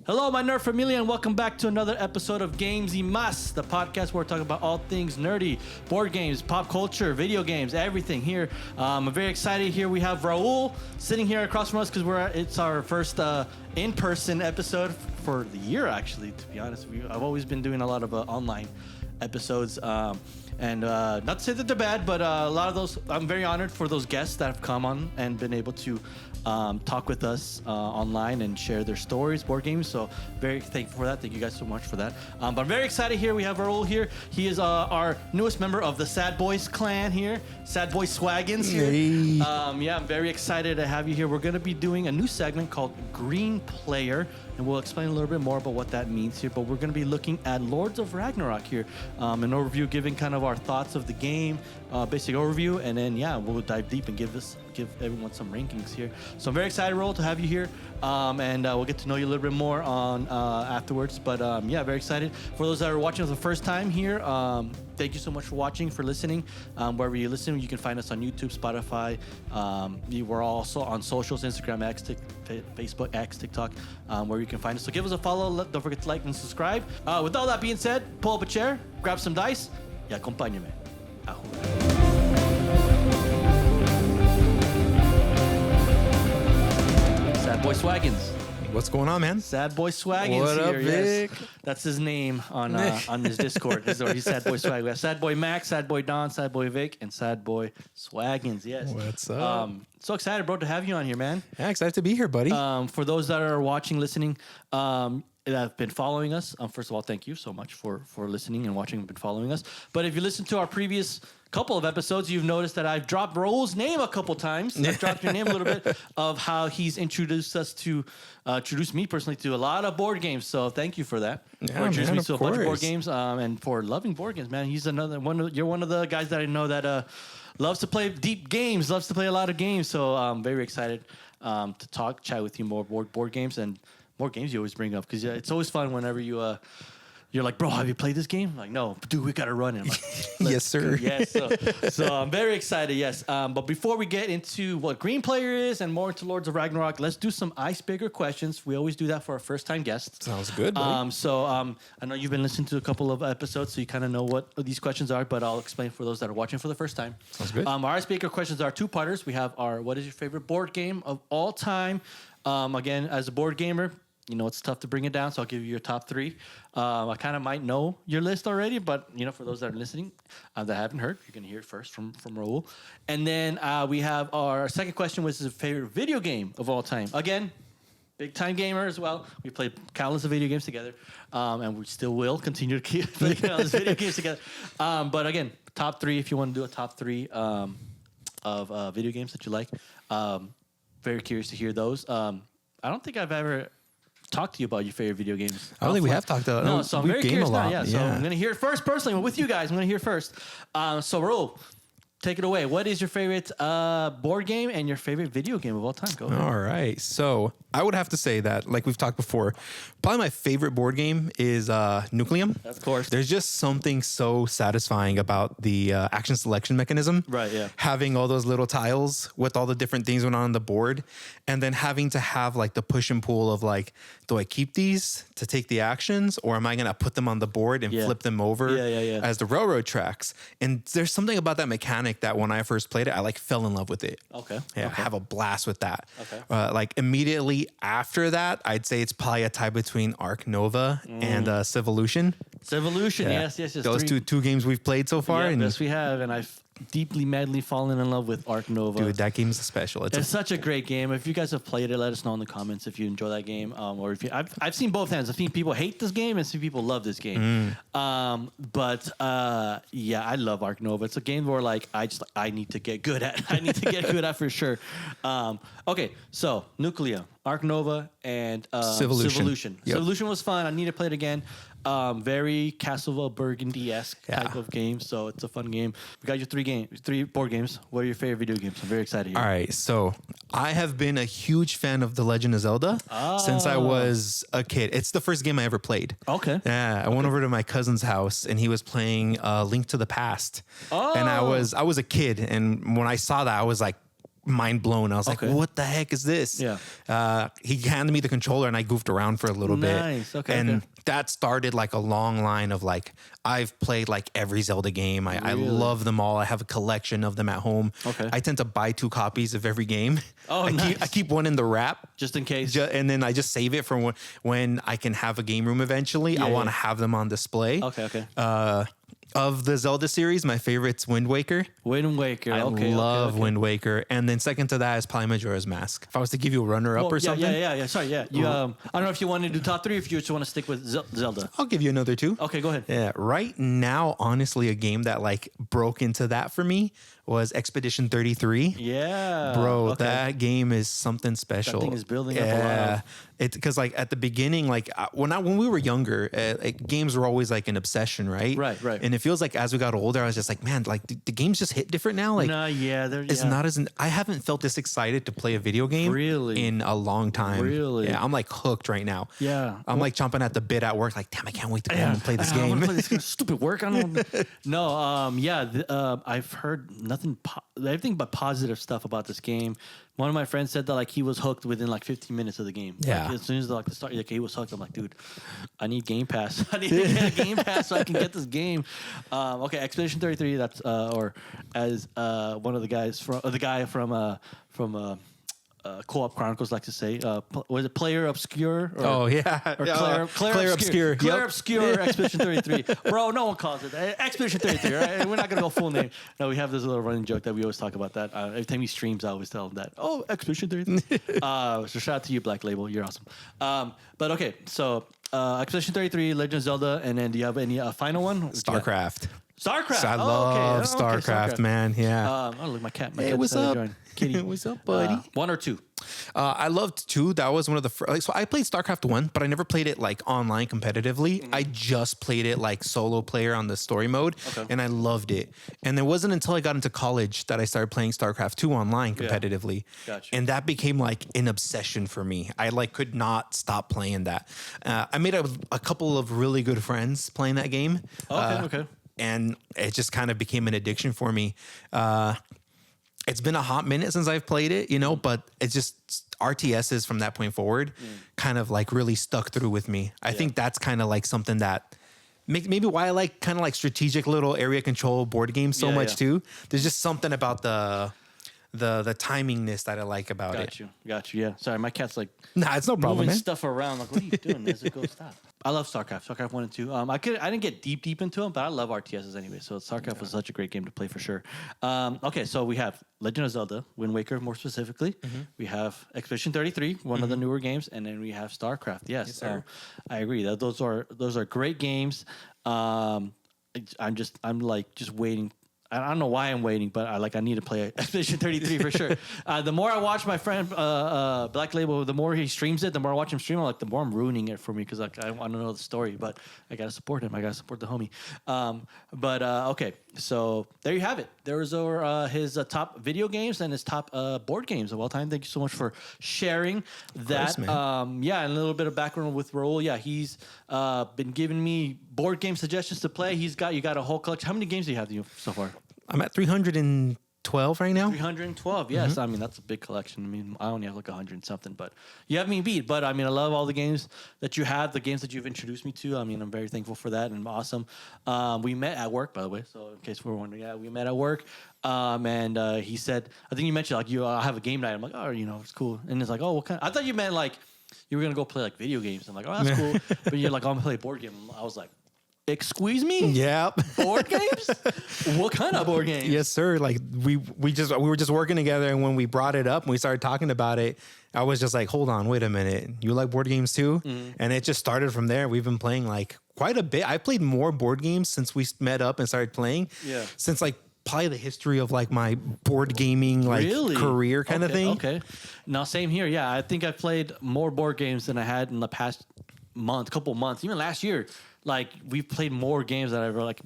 Hello, my nerd familia, and welcome back to another episode of Games y Más, the podcast where we're talking about all things nerdy, board games, pop culture, video games, everything here. I'm very excited. Here we have Raul sitting here across from us because it's our first in-person episode for the year, actually, to be honest with you. I've always been doing a lot of online episodes. And not to say that they're bad, but a lot of those, I'm very honored for those guests that have come on and been able to talk with us online and share their stories, board games. So very thankful for that. Thank you guys so much for that. But I'm very excited here. We have Raul here. He is our newest member of the Sad Boys clan here, Sad Boy Swaggins here. Hey. I'm very excited to have you here. We're going to be doing a new segment called Green Player, and we'll explain a little bit more about what that means here. But we're going to be looking at Lords of Ragnarok here, an overview, giving kind of our thoughts of the game, basic overview, and then we'll dive deep and give everyone some rankings here. So I'm very excited, Raul, to have you here, and we'll get to know you a little bit more on afterwards. But very excited. For those that are watching for the first time here, thank you so much for watching, for listening. Wherever you listen, you can find us on YouTube, Spotify. We're also on socials, Instagram, X, Facebook, X, TikTok, where you can find us. So give us a follow. Don't forget to like and subscribe. With all that being said, pull up a chair, grab some dice, y acompáñame a jugar. Sad Boy Swaggins. What's going on, man? Sad Boy Swaggins What up, here. Vic? Yes. That's his name on his Discord. He's Sad Boy Swag. We have Sad Boy Max, Sad Boy Don, Sad Boy Vic, and Sad Boy Swaggins. Yes. What's up? So excited, bro, to have you on here, man. Yeah, excited to be here, buddy. For those that are watching, listening, that have been following us, first of all, thank you so much for listening and watching and been following us. But if you listen to our previous couple of episodes, you've noticed that I've dropped Raul's name a couple times. I've dropped your name a little bit of how he's introduced me personally to a lot of board games. So thank you for that. Yeah, for introducing man, me to a bunch of board games and for loving board games, man. He's another one. You're one of the guys that I know that loves to play deep games, loves to play a lot of games. So I'm very excited to chat with you more board games and more games you always bring up, because it's always fun whenever you're like, bro, have you played this game? I'm like, no, dude, we got to run it. I'm like, yes, sir. Yes. So I'm very excited. Yes. But before we get into what Green Player is and more into Lords of Ragnarok, let's do some icebreaker questions. We always do that for our first time guests. Sounds good, buddy. I know you've been listening to a couple of episodes, so you kind of know what these questions are, but I'll explain for those that are watching for the first time. Sounds good. Our icebreaker questions are two-parters. We have our, what is your favorite board game of all time? Again, as a board gamer, it's tough to bring it down, so I'll give you your top three. I kind of might know your list already, but, for those that are listening that haven't heard, you're going to hear it first from Raul. And then we have our second question, which is a favorite video game of all time. Again, big-time gamer as well. We played countless of video games together, and we still will continue to keep playing countless video games together. But again, top three, if you want to do a top three of video games that you like. Very curious to hear those. I don't think I've ever talk to you about your favorite video games. I don't think we have talked about it. No, so I'm very curious now. Yeah, so I'm going to hear it first personally. With you guys, I'm going to hear it first. So, Raul, take it away. What is your favorite board game and your favorite video game of all time? Go ahead. All right. So I would have to say that, like we've talked before, probably my favorite board game is Nucleum. Of course. There's just something so satisfying about the action selection mechanism. Right, yeah. Having all those little tiles with all the different things going on the board, and then having to have like the push and pull of like, do I keep these to take the actions, or am I going to put them on the board and flip them over as the railroad tracks? And there's something about that mechanic that when I first played it, I like fell in love with it. Okay. Yeah, okay. I have a blast with that. Okay. Like immediately after that, I'd say it's probably a tie between Arc Nova and Civolution. Civolution, Yeah. yes. Those two games we've played so far. Yeah, yes, we have, and I've deeply, madly fallen in love with Arc Nova. Dude, that game is special. It's such a great game. If you guys have played it, let us know in the comments if you enjoy that game. Or if I've seen both ends. I've seen people hate this game and seen people love this game. I love Arc Nova. It's a game where like I need to get good at. I need to get good at for sure. Okay, so Nuclear, Arc Nova, and Civolution. Yep. Civolution was fun. I need to play it again. Very Castle Burgundy-esque type of game, so it's a fun game. We got your three board games. What are your favorite video games? I'm very excited here. All right, so I have been a huge fan of The Legend of Zelda since I was a kid. It's the first game I ever played. Okay. Yeah, I went over to my cousin's house and he was playing Link to the Past. And I was a kid, and when I saw that, I was like, mind blown. I was like, Okay. what the heck is this? Yeah. He handed me the controller and I goofed around for a little bit. Nice. Okay, And okay. that started like a long line of like, I've played like every Zelda game. I Really? love them all. I have a collection of them at home. Okay. I tend to buy 2 copies of every game. Oh, I nice. keep one in the wrap. Just in case. And then I just save it for when I can have a game room eventually. I Yeah, want to yeah. have them on display. Okay. Of the Zelda series, my favorite's Wind Waker. Wind Waker. I Okay. love Wind Waker. And then second to that is probably Majora's Mask. If I was to give you a runner-up or something, Yeah. Sorry. Yeah. You. I don't know if you want to do top 3 or if you just want to stick with Zelda. I'll give you another 2. Okay. Go ahead. Yeah, right now, honestly, a game that like broke into that for me was Expedition 33. Yeah. Bro, okay. that game is something special. thing is building up a lot of- It's because like at the beginning, like when we were younger, like, games were always like an obsession, right? Right. And it feels like as we got older, I was just like, man, like the games just hit different now. Like, it's not as I haven't felt this excited to play a video game Really? in a long time. Really? Yeah, I'm like hooked right now. Yeah. I'm like chomping at the bit at work. Like, damn, I can't wait to go home and play this I game. want to play this stupid work. I don't. No. I've heard everything but positive stuff about this game. One of my friends said that like he was hooked within like 15 minutes of the game. Yeah. Like, as soon as the start, like he was hooked. I'm like, dude, I need Game Pass. I need to get a Game Pass so I can get this game. Okay, Expedition 33. That's or as one of the guys from the guy from Co-op Chronicles like to say, was it Player Obscure? Or, Oh yeah, Or Claire Obscure. Claire Yep. Obscure Expedition 33. Bro, no one calls it Expedition 33, right? We're not going to go full name. No, we have this little running joke that we always talk about that. Every time he streams, I always tell him that. Oh, Expedition 33. So shout out to you, Black Label. You're awesome. But okay, so Expedition 33, Legend of Zelda, and then do you have any final one? StarCraft. StarCraft. I love StarCraft, man. Yeah. Oh, look, my cat. My Hey, cat what's decided to up? join. Kitty. What's up, buddy? 1 or 2? I loved 2. That was one of the first. Like, so I played StarCraft 1, but I never played it like online competitively. I just played it like solo player on the story mode, and I loved it. And it wasn't until I got into college that I started playing StarCraft 2 online competitively. Gotcha. And that became like an obsession for me. I like could not stop playing that. I made a couple of really good friends playing that game. Okay. And it just kind of became an addiction for me. It's been a hot minute since I've played it, but it's just RTSs from that point forward kind of like really stuck through with me. I think that's kind of like something that maybe why I like kind of like strategic little area control board games so much too. There's just something about the timingness that I like about it. Got you. Yeah. Sorry, my cat's like Nah, it's no problem, moving man. stuff around. Like, what are you doing? There's a go stop. I love StarCraft. StarCraft 1 and 2. I didn't get deep into them, but I love RTSs anyway. So StarCraft was such a great game to play for sure. Okay, so we have Legend of Zelda, Wind Waker more specifically. We have Expedition 33, one of the newer games, and then we have StarCraft. Yes, sir. I agree. Those are great games. I'm just waiting. I don't know why I'm waiting, but I need to play Expedition 33 for sure. The more I watch my friend Black Label, the more he streams it, the more I watch him stream, the more I'm ruining it for me because I want to know the story. But I gotta support him. I gotta support the homie. Okay, so there you have it. There was his top video games and his top board games of all time. Thank you so much for sharing that. course, man. And a little bit of background with Raul. Yeah, he's been giving me board game suggestions to play. You got a whole collection. How many games do you have so far? I'm at 312 right now. 312, yes. I mean, that's a big collection. I mean, I only have like 100 and something, but you have me beat. But I mean, I love all the games that you have, the games that you've introduced me to. I mean, I'm very thankful for that and awesome. We met at work, by the way. So in case we're wondering, we met at work. And he said, I think you mentioned like I have a game night. I'm like, oh, it's cool. And it's like, oh, what kind? I thought you meant like you were gonna go play like video games. I'm like, oh, that's cool. But you're like, I'm gonna play a board game. I was like, excuse me? Yep. Board games? What kind of board games? Yes, sir. Like we were just working together, and when we brought it up and we started talking about it, I was just like, hold on, wait a minute. You like board games too? And it just started from there. We've been playing like quite a bit. I played more board games since we met up and started playing. Yeah. Since like probably the history of like my board gaming career kind of thing. Okay. Now same here. Yeah, I think I've played more board games than I had in the past couple months, even last year. Like we've played more games than I've like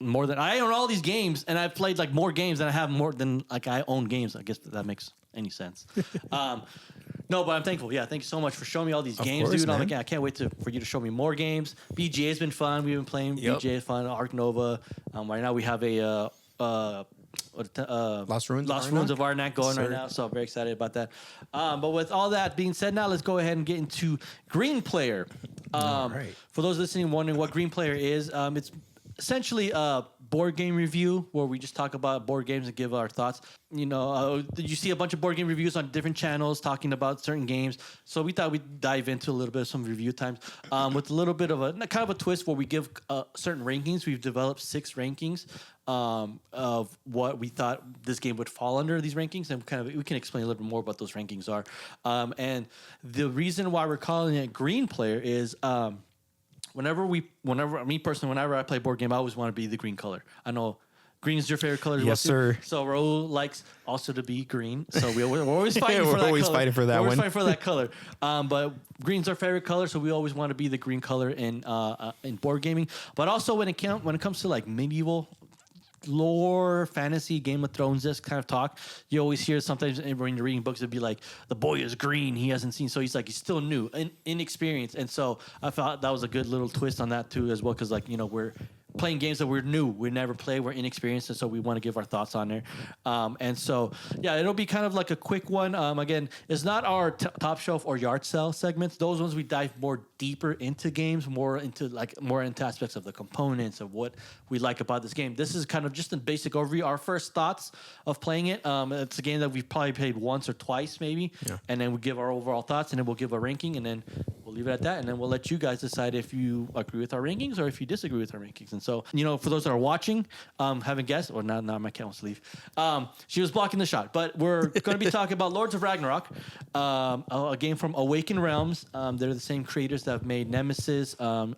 more than I own all these games, and I've played like more games than I have more than like I own games. I guess that makes any sense. No, but I'm thankful. Yeah, thank you so much for showing me all these games, course, dude. I'm man. like, I can't wait for you to show me more games. BGA's been fun. We've been playing Yep. BGA is fun. Arc Nova. Right now we have a Lost Ruins of Arnak going right now. So I'm very excited about that. But with all that being said, now let's go ahead and get into Green Player. Right. For those listening wondering what Green Player is, it's essentially a board game review where we just talk about board games and give our thoughts. You know, you see a bunch of board game reviews on different channels talking about certain games. So we thought we'd dive into a little bit of some review times with a little bit of a kind of a twist where we give certain rankings. We've developed 6 rankings of what we thought this game would fall under these rankings, and we can explain a little bit more about those rankings are. And the reason why we're calling it Green Player is. Whenever I play board game, I always want to be the green color. I know green is your favorite color as well. Yes, sir. So Raul likes also to be green. So we're always fighting for that color. We're always fighting for that one. We're always fighting for that color. But green's our favorite color, so we always want to be the green color in board gaming. But also when it comes to like medieval lore, fantasy, Game of Thrones, this kind of talk, you always hear sometimes when you're reading books, it'd be like, the boy is green, he hasn't seen, so he's still new, inexperienced. And so I thought that was a good little twist on that too as well, because we're playing games that we're new, we never play, we're inexperienced, and so we want to give our thoughts on there. And so, yeah, it'll be kind of like a quick one. Again, it's not our top shelf or yard sale segments. Those ones we dive more deeper into games, more into aspects of the components of what we like about this game. This is kind of just a basic overview, our first thoughts of playing it. It's a game that we've probably played once or twice maybe, and then we give our overall thoughts, and then we'll give a ranking, and then we'll leave it at that, and then we'll let you guys decide if you agree with our rankings or if you disagree with our rankings. And so, for those that are watching, haven't guessed, or now my cat wants to leave. She was blocking the shot, but we're going to be talking about Lords of Ragnarok, a game from Awakened Realms. They're the same creators that have made Nemesis,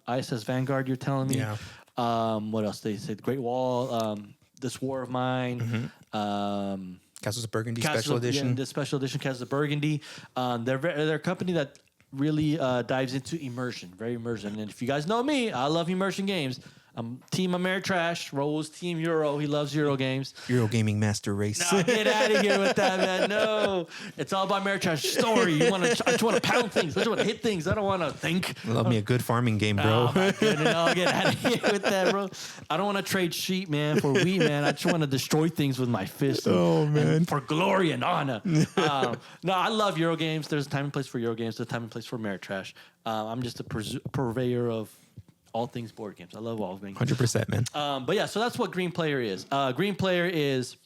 ISS Vanguard, you're telling me. Yeah. What else? They said Great Wall, This War of Mine, Castles of Burgundy Special Edition. Yeah, the Special Edition Castles of Burgundy. They're a company that really dives into immersion, very immersion. And if you guys know me, I love immersion games. I'm Team Ameritrash. Raul's Team Euro. He loves Euro games. Euro Gaming Master Race. No, get out of here with that, man. No. It's all about Ameritrash story. I just want to pound things. I just want to hit things. I don't want to think. I love me a good farming game, bro. Oh, my goodness. No, get out of here with that, bro. I don't want to trade sheep, man, for wheat, man. I just want to destroy things with my fist. And for glory and honor. No, I love Euro games. There's a time and place for Euro games. There's a time and place for Ameritrash. I'm just a purveyor of all things board games. I love all things. 100%, man. But yeah, so that's what Green Player is. Green Player is,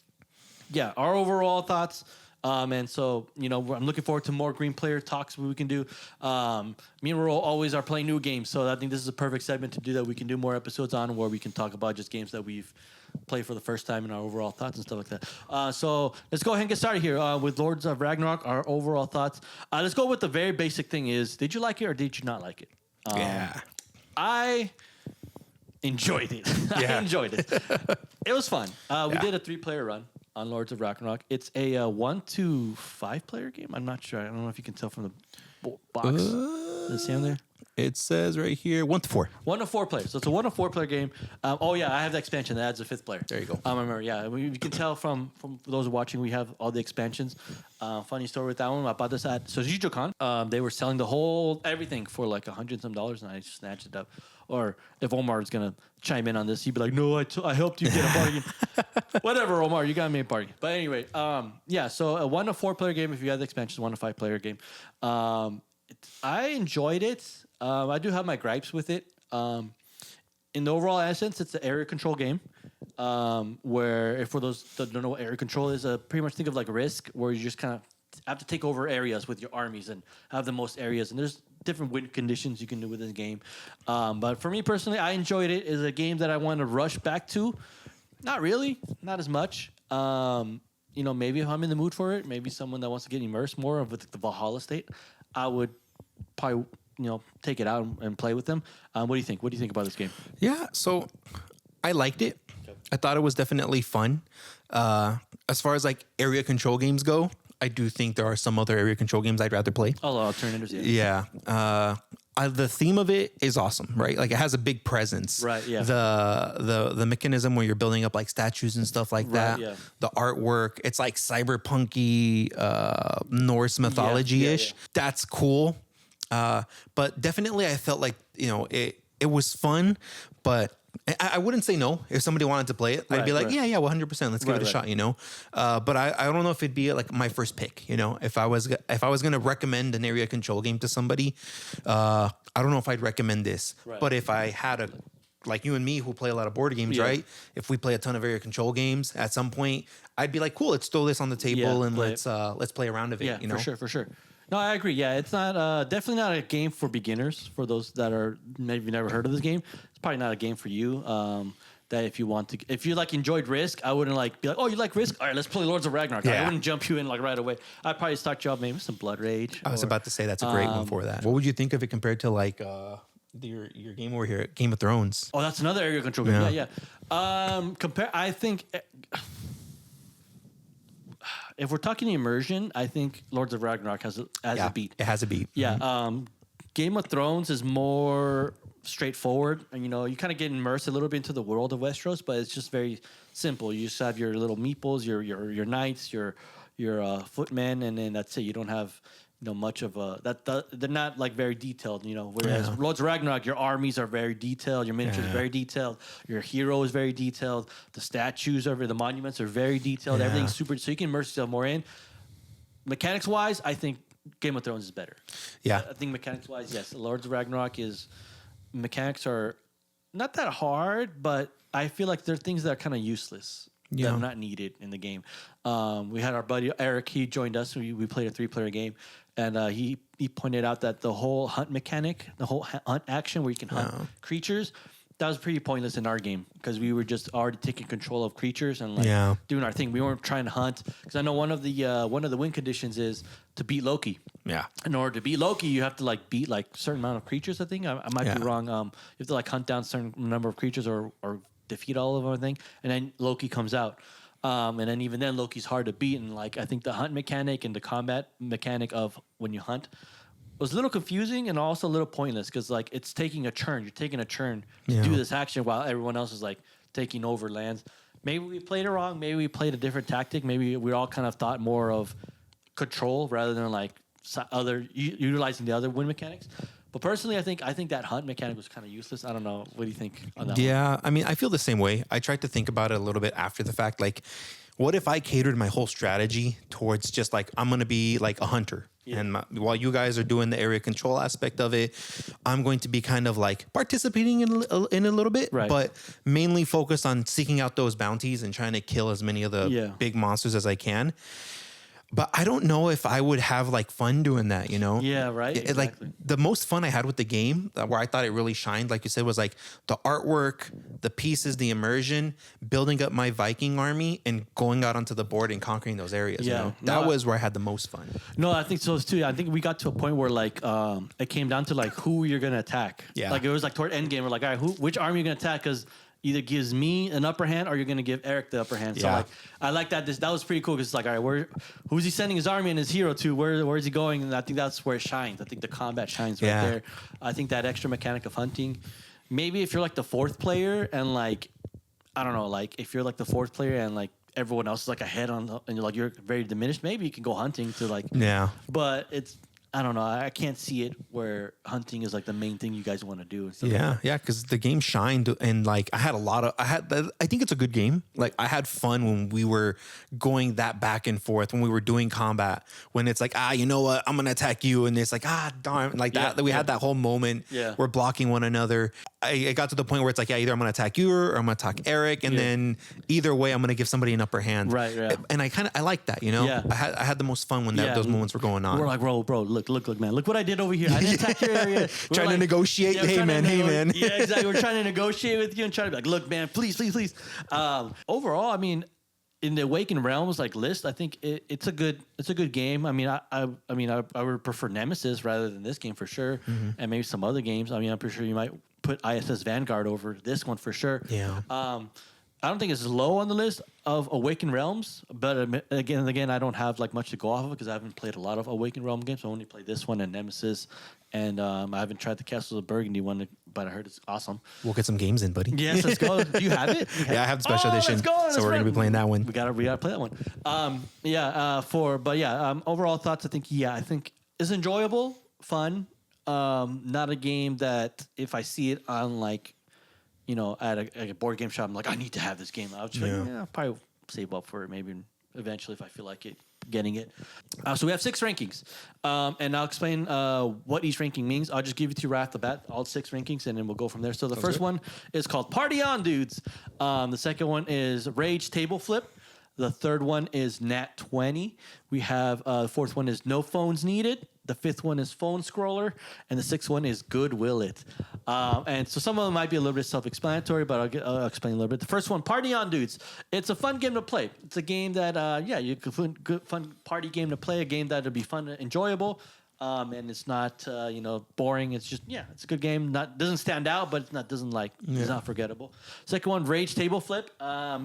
our overall thoughts. And so, I'm looking forward to more Green Player talks we can do. Me and Raul always are playing new games. So I think this is a perfect segment to do that. We can do more episodes on where we can talk about just games that we've played for the first time and our overall thoughts and stuff like that. So let's go ahead and get started here with Lords of Ragnarok, our overall thoughts. Let's go with the very basic thing is, did you like it or did you not like it? Yeah. I enjoyed it. I enjoyed it. It was fun. We did a 3-player run on Lords of Ragnarok. It's a 1 to 5 player game. I'm not sure. I don't know if you can tell from the box. Does it say on there? It says right here 1 to 4. 1 to 4 players. So it's a 1 to 4 player game. I have the expansion that adds a 5th player. There you go. I remember. Yeah, you can tell from those watching, we have all the expansions. Funny story with that one. I bought this at SojijoCon. They were selling everything for like $100 and some, and I just snatched it up. Or if Omar is gonna chime in on this, he'd be like, "No, I helped you get a bargain." Whatever, Omar, you got me a bargain. But anyway, so a 1 to 4 player game. If you have the expansion, 1 to 5 player game. I enjoyed it. I do have my gripes with it. In the overall essence, it's an area control game. Where, for those that don't know what area control is, pretty much think of like Risk, where you just kind of have to take over areas with your armies and have the most areas. And there's different win conditions you can do with this game. But for me personally, I enjoyed it. It's a game that I want to rush back to. Not really, not as much. Maybe if I'm in the mood for it, maybe someone that wants to get immersed more of the Valhalla state, I would probably take it out and play with them. What do you think? What do you think about this game? Yeah, so I liked it. Okay. I thought it was definitely fun. As far as like area control games go, I do think there are some other area control games I'd rather play. Alternatives, yeah. The theme of it is awesome, right? Like it has a big presence. Right, yeah. The mechanism where you're building up like statues and stuff like that. Yeah. The artwork, it's like cyberpunky Norse mythology-ish. Yeah. That's cool. But definitely I felt like, it was fun, but I wouldn't say no if somebody wanted to play it. I'd be like, yeah, 100%. Let's give it a shot, you know. But I don't know if it'd be like my first pick, you know. If I was gonna recommend an area control game to somebody, I don't know if I'd recommend this. Right. But if I had a like you and me who play a lot of board games, right? If we play a ton of area control games at some point, I'd be like, cool, let's throw this on the table and let's play a round of it. Yeah, you know? for sure. No, I agree. Yeah, it's not definitely not a game for beginners. For those that are maybe never heard of this game, it's probably not a game for you. That if you want to, if you like enjoyed Risk, I wouldn't like be like, oh, you like Risk? All right, let's play Lords of Ragnarok. Yeah. I wouldn't jump you in like right away. I'd probably start you off maybe with some Blood Rage. I was about to say that's a great one for that. What would you think of it compared to like your game over here, Game of Thrones? Oh, that's another area control game. Yeah. I think if we're talking immersion, I think Lords of Ragnarok has a beat. It has a beat. Yeah. Game of Thrones is more straightforward, and you know you kind of get immersed a little bit into the world of Westeros, but it's just very simple. You just have your little meeples, your knights, your footmen, and then that's it. You don't have much of they're not like very detailed, whereas Lords of Ragnarok, your armies are very detailed, your miniatures are very detailed, your hero is very detailed, the statues the monuments are very detailed, everything's super, so you can immerse yourself more in. Mechanics wise, I think Game of Thrones is better. I think mechanics wise, yes, Lords of Ragnarok mechanics are not that hard, but I feel like there are things that are kind of useless. That are not needed in the game. We had our buddy Eric. He joined us. We played a 3-player game, and he pointed out that the whole hunt mechanic, the whole hunt action where you can hunt creatures, that was pretty pointless in our game because we were just already taking control of creatures and doing our thing. We weren't trying to hunt because I know one of the win conditions is to beat Loki. Yeah. In order to beat Loki, you have to beat certain amount of creatures. I think I might be wrong. You have to hunt down a certain number of creatures or defeat all of them, I think, and then Loki comes out. And then even then, Loki's hard to beat. And I think the hunt mechanic and the combat mechanic of when you hunt was a little confusing and also a little pointless because it's taking a turn. You're taking a turn to do this action while everyone else is taking over lands. Maybe we played it wrong. Maybe we played a different tactic. Maybe we all kind of thought more of control rather than utilizing the other win mechanics. But personally, I think that hunt mechanic was kind of useless. I don't know. What do you think on that one? I mean, I feel the same way. I tried to think about it a little bit after the fact. What if I catered my whole strategy towards just I'm going to be a hunter? Yeah. And while you guys are doing the area control aspect of it, I'm going to be kind of participating in a little bit, but mainly focused on seeking out those bounties and trying to kill as many of the big monsters as I can. But I don't know if I would have fun doing that, Yeah, right. Exactly. The most fun I had with the game, where I thought it really shined, like you said, was the artwork, the pieces, the immersion, building up my Viking army, and going out onto the board and conquering those areas. Yeah, that was where I had the most fun. No, I think so too. I think we got to a point where it came down to who you're gonna attack. Yeah, it was toward end game. We're all right, which army you're gonna attack? Because either gives me an upper hand or you're going to give Eric the upper hand. So I like that. That was pretty cool because it's all right, who's he sending his army and his hero to? Where is he going? And I think that's where it shines. I think the combat shines right there. I think that extra mechanic of hunting, maybe if you're the fourth player and I don't know, if you're the fourth player and everyone else is ahead and you're very diminished, maybe you can go hunting to but it's, I don't know. I can't see it where hunting is the main thing you guys want to do. Yeah, because the game shined and I think it's a good game. I had fun when we were going that back and forth, when we were doing combat, when it's you know what, I'm going to attack you. And it's darn, that. We had that whole moment we're blocking one another. I got to the point where it's either I'm going to attack you or I'm going to attack Eric. And then either way, I'm going to give somebody an upper hand. Right. And I like that, Yeah. I had the most fun when those moments were going on. We're bro, look, man. Look what I did over here. I didn't attack your area. Trying to negotiate. Hey, man. Yeah, exactly. We're trying to negotiate with you and trying to be look, man, please. Overall, I mean, in the Awakened Realms list, I think it's a good game. I mean, I would prefer Nemesis rather than this game for sure, and maybe some other games. I mean, I'm pretty sure you might put ISS Vanguard over this one for sure. Yeah. I don't think it's low on the list of Awakened Realms, but again, I don't have much to go off of because I haven't played a lot of Awakened Realm games. I only played this one and Nemesis, and I haven't tried the Castles of Burgundy one, but I heard it's awesome. We'll get some games in, buddy. Yes, let's go. Do you have it? Yeah, I have the special edition. Let's go. So we're gonna be playing that one. We gotta play that one. Overall thoughts. I think it's enjoyable, fun. Not a game that if I see it on like, at a board game shop, I'm like, I need to have this game. I'll probably save up for it maybe eventually if I feel like getting it. So we have 6 rankings, and I'll explain what each ranking means. I'll just give you 2 right off the bat, all 6 rankings, and then we'll go from there. So the first one is called Party On, Dudes. The second one is Rage Table Flip. The third one is Nat 20. We have the fourth one is No Phones Needed. The fifth one is Phone Scroller. And the sixth one is Good Will It. And so some of them might be a little bit self-explanatory, but I'll explain a little bit. The first one, Party On, Dudes. It's a fun game to play. It's a game that, you could good fun party game to play, a game that'll be fun and enjoyable. And it's not, boring. It's just, it's a good game. Doesn't stand out, but it's not forgettable. Second one, Rage Table Flip.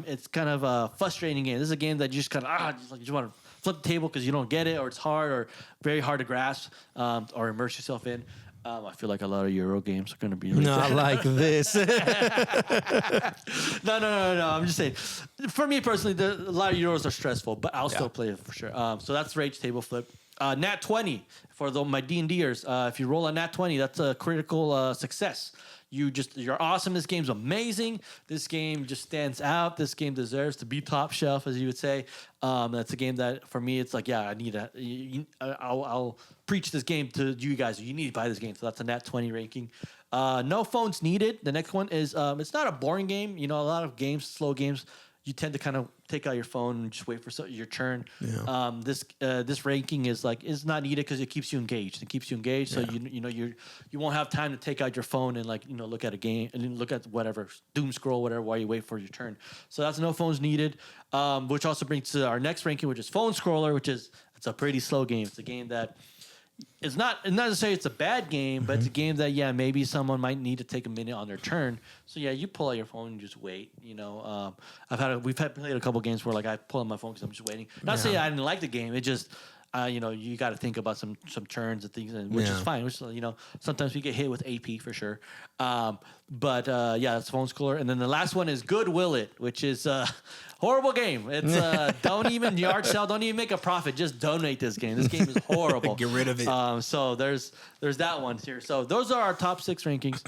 It's kind of a frustrating game. This is a game that you just kind of, you just want to flip the table because you don't get it, or it's hard, or very hard to grasp, or immerse yourself in. I feel like a lot of Euro games are going to be not like this. No. I'm just saying. For me personally, a lot of Euros are stressful, but I'll still play it for sure. So that's Rage Table Flip. Nat 20 for my D&Ders. If you roll a Nat 20, that's a critical success. You're awesome. This game's amazing. This game just stands out. This game deserves to be top shelf, as you would say. That's a game that for me, it's like, I need I'll preach this game to you guys. You need to buy this game. So that's a Nat 20 ranking. No Phones Needed. The next one is it's not a boring game. A lot of games, slow games, you tend to kind of take out your phone and just wait for your turn. Yeah. This ranking is not needed because it keeps you engaged. So you won't have time to take out your phone and look at a game and look at whatever doom scroll whatever while you wait for your turn. So that's No Phones Needed, which also brings to our next ranking, which is Phone Scroller, it's a pretty slow game. It's a game that it's not necessarily it's a bad game, but it's a game that maybe someone might need to take a minute on their turn. So you pull out your phone and just wait. We've played a couple games where I pull out my phone because I'm just waiting. Not saying I didn't like the game. It just you got to think about some turns and things, which is fine. Which sometimes we get hit with AP for sure. But that's Phone Scroller. And then the last one is Good Will It, which is horrible game. It's don't even yard sell, don't even make a profit. Just donate this game. This game is horrible. Get rid of it. So there's that one here. So those are our top 6 rankings.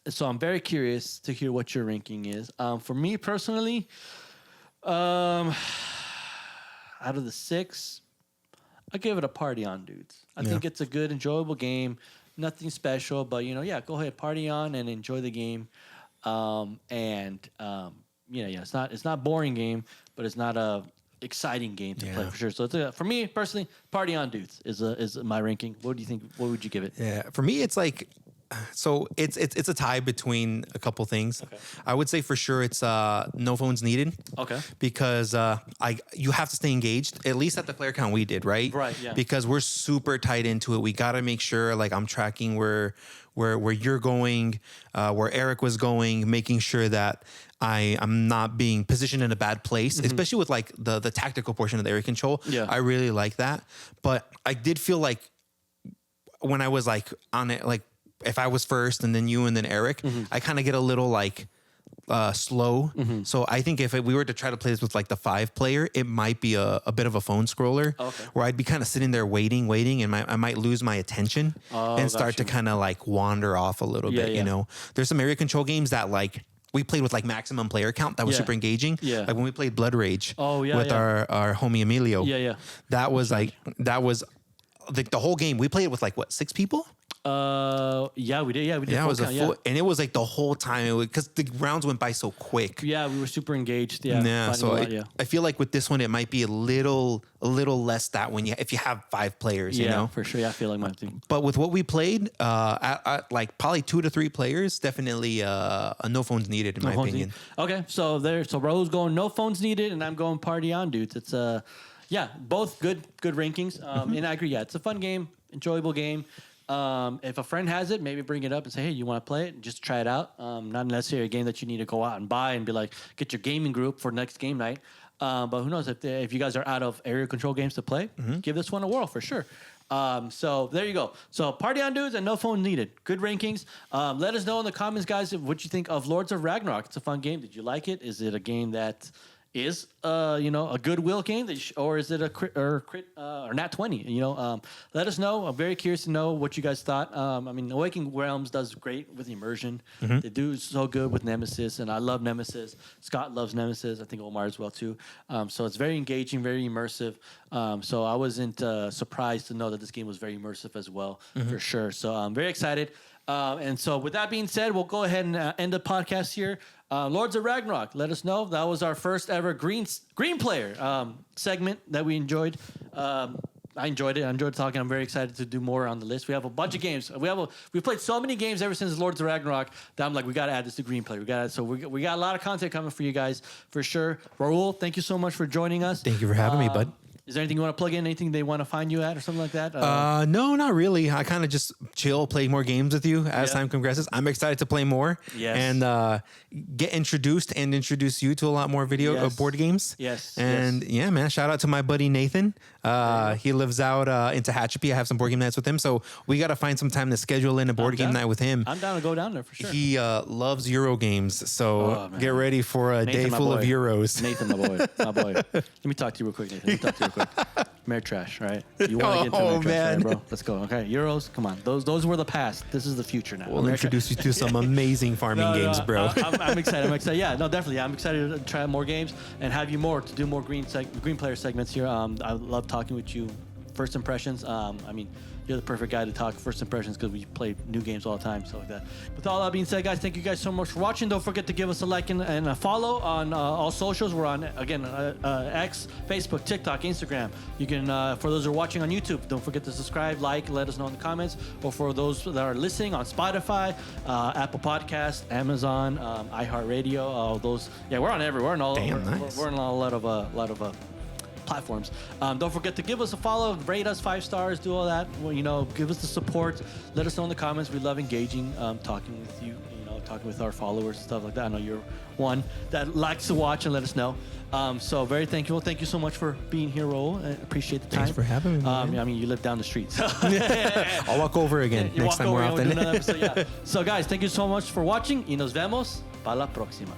So I'm very curious to hear what your ranking is. For me personally, out of the 6, I give it a Party On, Dudes. I think it's a good, enjoyable game. Nothing special, but go ahead, party on and enjoy the game. It's not boring game, but it's not a exciting game to play for sure. So for me personally, Party On, Dudes is my ranking. What do you think? What would you give it? Yeah, for me, it's it's a tie between a couple things. Okay. I would say for sure it's No Phones Needed. Okay. Because you have to stay engaged, at least at the player count we did, right? Right, yeah. Because we're super tight into it. We got to make sure I'm tracking where you're going, where Eric was going, making sure that I'm not being positioned in a bad place, especially with the tactical portion of the area control. Yeah. I really like that. But I did feel like when I was on it, if I was first and then you and then Eric, I kind of get a little slow. So I think if we were to try to play this with the 5 player, it might be a bit of a phone scroller where I'd be kind of sitting there waiting, and I might lose my attention and start to kind of wander off a little bit. There's some area control games that we played with maximum player count that was super engaging. Yeah. When we played Blood Rage with our homie Emilio. Yeah. That was the whole game. We played it with 6 people? We did. Yeah, we did. Yeah, it was and it was the whole time because the rounds went by so quick. Yeah, we were super engaged. Yeah. So I feel with this one it might be a little less that if you have 5 players. Yeah, for sure. Yeah, I feel like my team. But with what we played, at probably 2 to 3 players, definitely No Phones Needed in my opinion. Okay, so Raul's going No Phones Needed, and I'm going Party On, Dudes. It's both good rankings. And I agree. Yeah, it's a fun game, enjoyable game. If a friend has it, maybe bring it up and say, hey, you want to play it? Just try it out. Not necessarily a game that you need to go out and buy and be get your gaming group for next game night. But who knows, if you guys are out of area control games to play, give this one a whirl for sure. So there you go. So Party On, Dudes, and No Phone Needed. Good rankings. Let us know in the comments, guys, what you think of Lords of Ragnarok. It's a fun game. Did you like it? Is it a game that is a goodwill game or is it a crit or nat 20? Let us know. I'm very curious to know what you guys thought. Awakening Realms does great with immersion. They do so good with Nemesis, and I love Nemesis. Scott loves Nemesis. I think Omar as well too. So it's very engaging, very immersive. So I wasn't surprised to know that this game was very immersive as well, for sure. So I'm very excited. And so with that being said, we'll go ahead and end the podcast here. Lords of Ragnarok, let us know. That was our first ever green player segment that we enjoyed. I enjoyed it. I enjoyed talking. I'm very excited to do more on the list. We have a bunch of games. We played so many games ever since Lords of Ragnarok that I'm like, we got to add this to green player. So we got a lot of content coming for you guys for sure. Raul, thank you so much for joining us. Thank you for having me, bud. Is there anything you want to plug in? Anything they want to find you at or something like that? No, not really. I kind of just chill, play more games with you as time progresses. I'm excited to play more and get introduced and introduce you to a lot more board games. Yes. And yeah, man, shout out to my buddy Nathan. He lives out in Tehachapi. I have some board game nights with him. So we got to find some time to schedule in a board game night with him. I'm down to go down there for sure. He loves Euro games. So get ready for a Nathan, day full of Euros. Nathan, my boy. Let me talk to you real quick, Nathan. Mayor trash, right? You want to get into trash, right, bro? Let's go. Okay, Euros, come on. Those were the past. This is the future now. We'll introduce you to some amazing farming games, bro. I'm excited. Yeah, no, definitely. I'm excited to try more games and have you to do more green player segments here. I love talking with you. First impressions. You're the perfect guy to talk first impressions because we play new games all the time, stuff like that. With all that being said, guys, thank you guys so much for watching. Don't forget to give us a like and a follow on all socials. We're on, again, X, Facebook, TikTok, Instagram. You can, for those who are watching on YouTube, don't forget to subscribe, like, let us know in the comments. Or for those that are listening on Spotify, Apple Podcasts, Amazon, iHeartRadio, all those. Yeah, we're on everywhere. We're on a lot of platforms. Don't forget to give us a follow, rate us 5 stars, do all that. Give us the support. Let us know in the comments. We love engaging, talking with you, talking with our followers and stuff like that. I know you're one that likes to watch and let us know. So very thankful. Thank you so much for being here, Raul. I appreciate the time. Thanks for having me. You live down the street. So I'll walk over again next time we're out there. So guys, thank you so much for watching y nos vemos para la próxima.